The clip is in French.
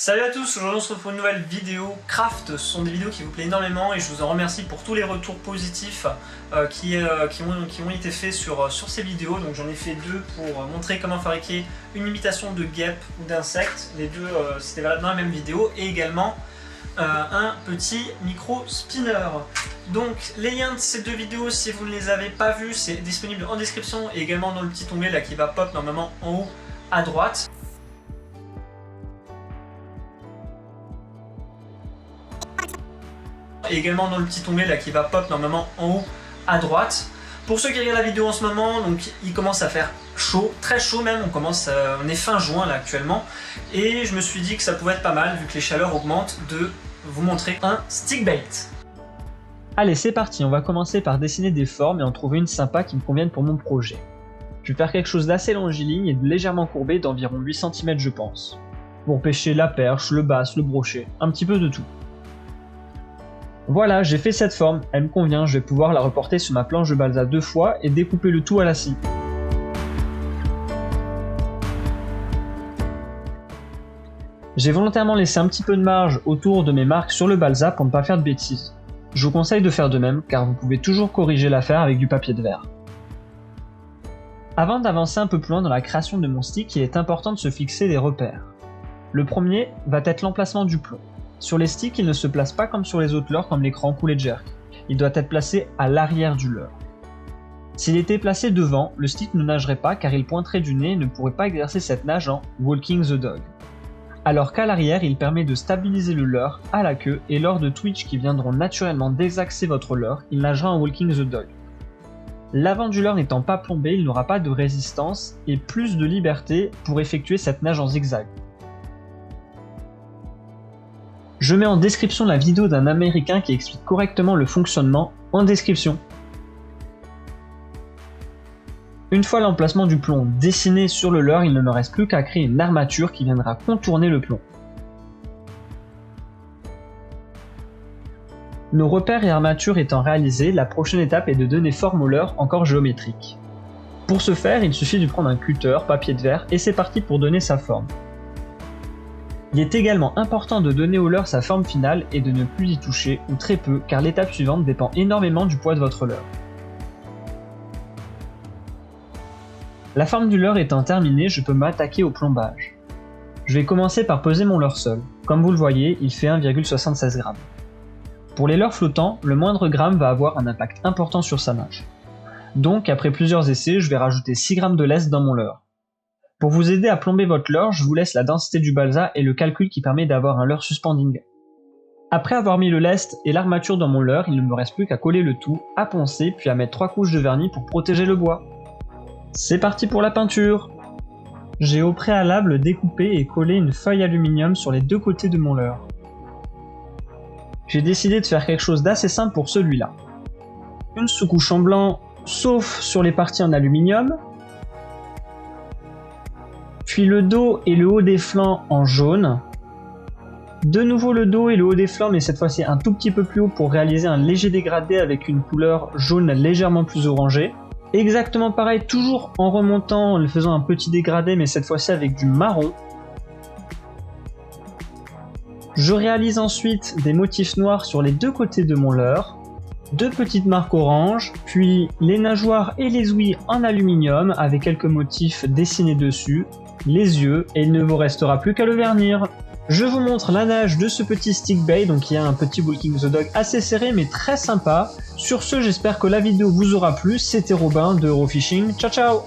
Salut à tous, aujourd'hui on se retrouve pour une nouvelle vidéo craft. Ce sont des vidéos qui vous plaisent énormément et je vous en remercie pour tous les retours positifs qui ont été faits sur ces vidéos. Donc j'en ai fait deux pour montrer comment fabriquer une imitation de guêpe ou d'insecte. Les deux c'était dans la même vidéo, et également un petit micro spinner. Donc les liens de ces deux vidéos, si vous ne les avez pas vus, c'est disponible en description et également dans le petit onglet là qui va pop normalement en haut à droite. Et également dans le petit onglet là qui va pop normalement en haut à droite. Pour ceux qui regardent la vidéo en ce moment, donc il commence à faire chaud, très chaud même, on est fin juin là actuellement, et je me suis dit que ça pouvait être pas mal vu que les chaleurs augmentent de vous montrer un stick bait. Allez, c'est parti, on va commencer par dessiner des formes et en trouver une sympa qui me convienne pour mon projet. Je vais faire quelque chose d'assez longiligne et de légèrement courbé d'environ 8 cm je pense, pour pêcher la perche, le bass, le brochet, un petit peu de tout. Voilà, j'ai fait cette forme, elle me convient, je vais pouvoir la reporter sur ma planche de balsa 2 fois et découper le tout à la scie. J'ai volontairement laissé un petit peu de marge autour de mes marques sur le balsa pour ne pas faire de bêtises. Je vous conseille de faire de même car vous pouvez toujours corriger l'affaire avec du papier de verre. Avant d'avancer un peu plus loin dans la création de mon stick, il est important de se fixer des repères. Le premier va être l'emplacement du plomb. Sur les sticks, il ne se place pas comme sur les autres leurres comme les cranks ou les jerks. Il doit être placé à l'arrière du leurre. S'il était placé devant, le stick ne nagerait pas car il pointerait du nez et ne pourrait pas exercer cette nage en walking the dog. Alors qu'à l'arrière, il permet de stabiliser le leurre à la queue et lors de twitch qui viendront naturellement désaxer votre leurre, il nagera en walking the dog. L'avant du leurre n'étant pas plombé, il n'aura pas de résistance et plus de liberté pour effectuer cette nage en zigzag. Je mets en description la vidéo d'un américain qui explique correctement le fonctionnement en description. Une fois l'emplacement du plomb dessiné sur le leurre, il ne me reste plus qu'à créer une armature qui viendra contourner le plomb. Nos repères et armatures étant réalisés, la prochaine étape est de donner forme au leurre encore géométrique. Pour ce faire, il suffit de prendre un cutter, papier de verre et c'est parti pour donner sa forme. Il est également important de donner au leurre sa forme finale et de ne plus y toucher, ou très peu, car l'étape suivante dépend énormément du poids de votre leurre. La forme du leurre étant terminée, je peux m'attaquer au plombage. Je vais commencer par peser mon leurre seul. Comme vous le voyez, il fait 1,76 g. Pour les leurres flottants, le moindre gramme va avoir un impact important sur sa nage. Donc, après plusieurs essais, je vais rajouter 6 g de lest dans mon leurre. Pour vous aider à plomber votre leurre, je vous laisse la densité du balsa et le calcul qui permet d'avoir un leurre suspending. Après avoir mis le lest et l'armature dans mon leurre, il ne me reste plus qu'à coller le tout, à poncer, puis à mettre 3 couches de vernis pour protéger le bois. C'est parti pour la peinture! J'ai au préalable découpé et collé une feuille aluminium sur les deux côtés de mon leurre. J'ai décidé de faire quelque chose d'assez simple pour celui-là. Une sous-couche en blanc, sauf sur les parties en aluminium, puis le dos et le haut des flancs en jaune, de nouveau le dos et le haut des flancs mais cette fois-ci un tout petit peu plus haut pour réaliser un léger dégradé avec une couleur jaune légèrement plus orangée. Exactement pareil, toujours en remontant, en faisant un petit dégradé mais cette fois-ci avec du marron. Je réalise ensuite des motifs noirs sur les deux côtés de mon leurre, deux petites marques orange, puis les nageoires et les ouïes en aluminium avec quelques motifs dessinés dessus, les yeux, et il ne vous restera plus qu'à le vernir. Je vous montre la nage de ce petit stick bait, donc il y a un petit walking the dog assez serré mais très sympa. Sur ce, j'espère que la vidéo vous aura plu, c'était Robin de Eurofishing, ciao ciao!